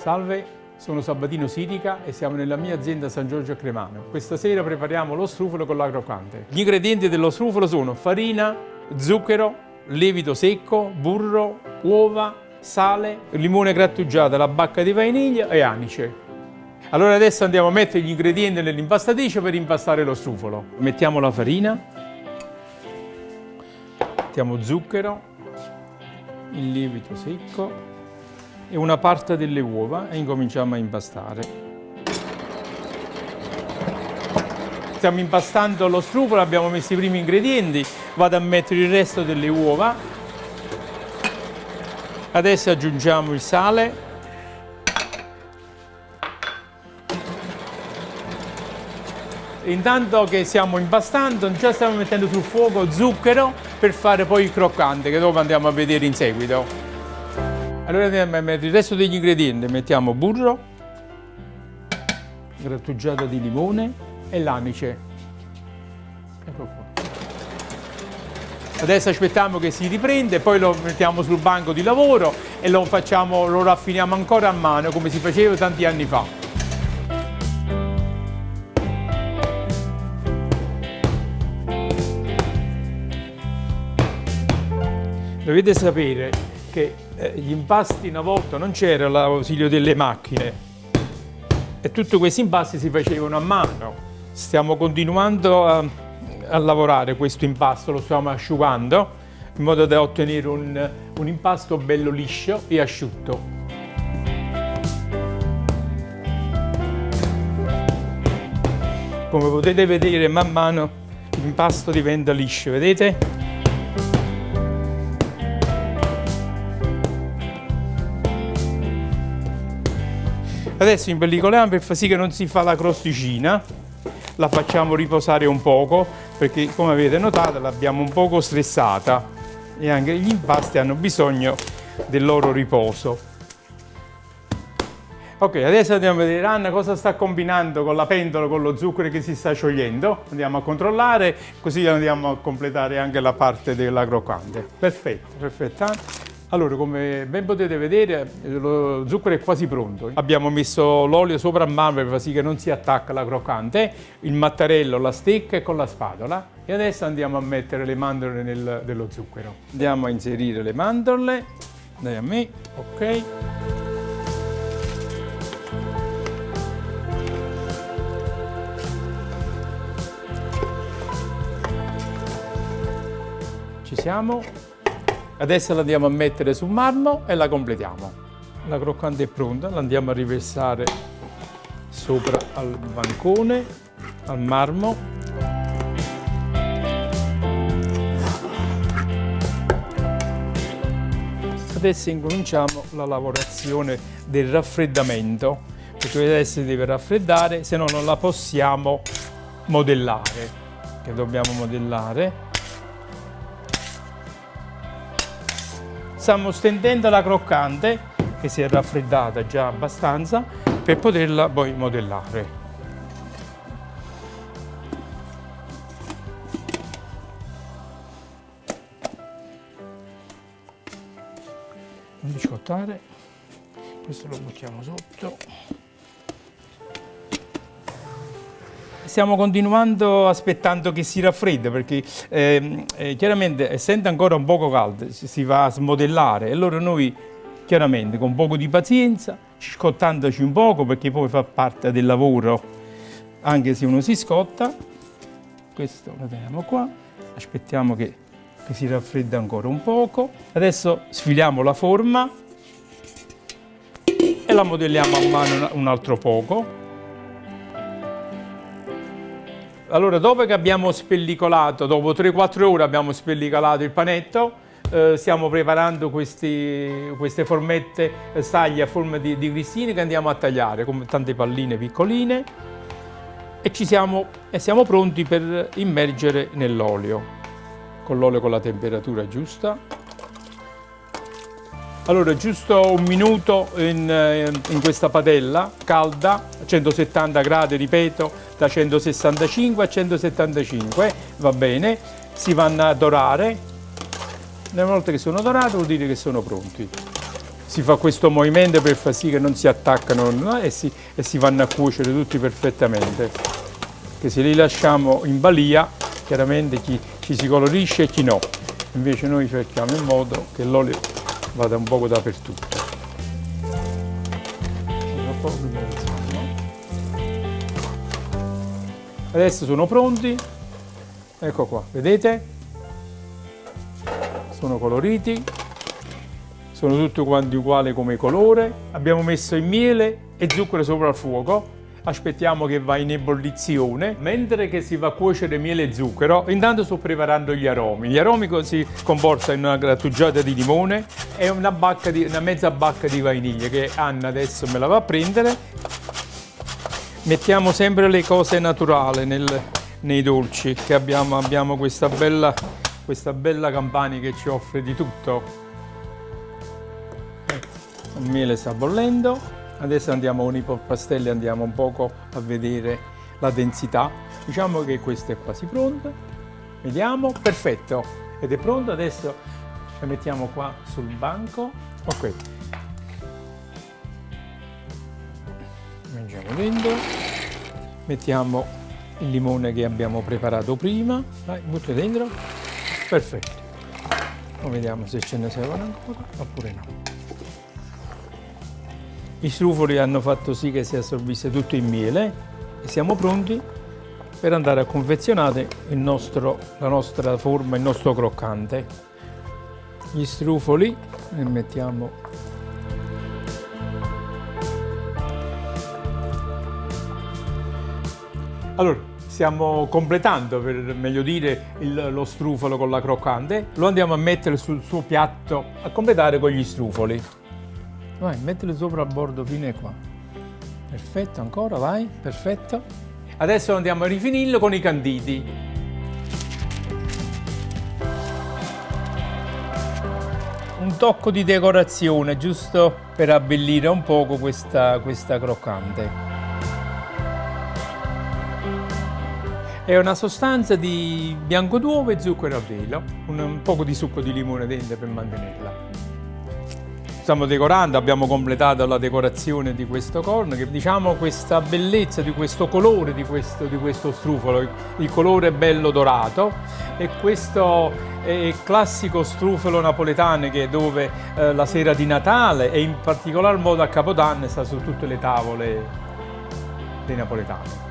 Salve, sono Sabatino Sitica e siamo nella mia azienda San Giorgio a Cremano. Questa sera prepariamo lo strufolo con la croccante. Gli ingredienti dello strufolo sono farina, zucchero, lievito secco, burro, uova, sale, limone grattugiato, la bacca di vaniglia e anice. Allora adesso andiamo a mettere gli ingredienti nell'impastatrice per impastare lo strufolo. Mettiamo la farina, mettiamo zucchero, il lievito secco e una parte delle uova e incominciamo a impastare. Stiamo impastando lo strufolo, abbiamo messo i primi ingredienti, vado a mettere il resto delle uova. Adesso aggiungiamo il sale. Intanto che stiamo impastando, già stiamo mettendo sul fuoco zucchero per fare poi il croccante, che dopo andiamo a vedere in seguito. Allora andiamo a mettere il resto degli ingredienti, mettiamo burro, grattugiato di limone e l'anice. Ecco qua. Adesso aspettiamo che si riprende, poi lo mettiamo sul banco di lavoro e lo raffiniamo ancora a mano come si faceva tanti anni fa. Dovete sapere che gli impasti una volta non c'era l'ausilio delle macchine e tutti questi impasti si facevano a mano. Stiamo continuando a lavorare questo impasto, lo stiamo asciugando in modo da ottenere un impasto bello liscio e asciutto. Come potete vedere man mano l'impasto diventa liscio, vedete? Adesso impellicoliamo per far sì che non si fa la crosticina, la facciamo riposare un poco perché come avete notato l'abbiamo un poco stressata e anche gli impasti hanno bisogno del loro riposo. Ok, adesso andiamo a vedere Anna cosa sta combinando con la pentola con lo zucchero che si sta sciogliendo. Andiamo a controllare così andiamo a completare anche la parte della croccante. Perfetto, perfetto. Allora, come ben potete vedere, lo zucchero è quasi pronto. Abbiamo messo l'olio sopra a mano per far sì che non si attacca la croccante, il mattarello, la stecca e con la spatola. E adesso andiamo a mettere le mandorle dello zucchero. Andiamo a inserire le mandorle. Dai a me, ok. Ci siamo. Adesso la andiamo a mettere sul marmo e la completiamo. La croccante è pronta, la andiamo a riversare sopra al bancone, al marmo. Adesso incominciamo la lavorazione del raffreddamento, perché adesso si deve raffreddare, se no non la possiamo modellare, che dobbiamo modellare. Stiamo stendendo la croccante, che si è raffreddata già abbastanza, per poterla poi modellare. Non biscottare, questo lo buttiamo sotto. Stiamo continuando aspettando che si raffredda perché chiaramente essendo ancora un poco caldo si va a smodellare e allora noi chiaramente con un poco di pazienza, scottandoci un poco perché poi fa parte del lavoro anche se uno si scotta, questo lo teniamo qua, aspettiamo che si raffredda ancora un poco, adesso sfiliamo la forma e la modelliamo a mano un altro poco. Allora, dopo che abbiamo spellicolato, dopo 3-4 ore abbiamo spellicolato il panetto, stiamo preparando queste formette staglie a forma di cristine che andiamo a tagliare con tante palline piccoline e siamo pronti per immergere nell'olio, con l'olio con la temperatura giusta. Allora, giusto un minuto in questa padella calda, a 170 gradi, ripeto, da 165 a 175, va bene, si vanno a dorare. Una volta che sono dorati vuol dire che sono pronti. si fa questo movimento per far sì che non si attaccano, no? e si vanno a cuocere tutti perfettamente. Che se li lasciamo in balia, chiaramente chi si colorisce e chi no. Invece noi cerchiamo in modo che l'olio vada un poco dappertutto. Adesso sono pronti, ecco qua, vedete? Sono coloriti, sono tutti quanti uguali come colore. Abbiamo messo il miele e zucchero sopra il fuoco. Aspettiamo che va in ebollizione. Mentre che si va a cuocere miele e zucchero, intanto sto preparando gli aromi. Gli aromi si comporta in una grattugiata di limone e una mezza bacca di vaniglia che Anna adesso me la va a prendere. Mettiamo sempre le cose naturali nei dolci, che abbiamo questa bella Campani che ci offre di tutto. Il miele sta bollendo, adesso andiamo con i polpastrelli, andiamo un poco a vedere la densità. Diciamo che questo è quasi pronto, vediamo, perfetto, ed è pronto. Adesso lo mettiamo qua sul banco, ok. Mangiamo dentro, mettiamo il limone che abbiamo preparato prima, vai, butto dentro, perfetto. Ora vediamo se ce ne servono ancora oppure no. I strufoli hanno fatto sì che si assorbisse tutto il miele e siamo pronti per andare a confezionare la nostra forma, il nostro croccante. Gli strufoli ne mettiamo. Allora, stiamo completando, per meglio dire, lo strufolo con la croccante. Lo andiamo a mettere sul suo piatto, a completare con gli strufoli. Vai, mettilo sopra a bordo fino a qua. Perfetto, ancora, vai, perfetto. Adesso andiamo a rifinirlo con i canditi. Un tocco di decorazione, giusto per abbellire un poco questa croccante. È una sostanza di bianco d'uovo e zucchero a velo, un poco di succo di limone dentro per mantenerla. Stiamo decorando, abbiamo completato la decorazione di questo corno, che diciamo questa bellezza di questo colore di questo strufolo, il colore bello dorato, e questo è il classico strufolo napoletano che dove la sera di Natale e in particolar modo a Capodanno sta su tutte le tavole dei napoletani.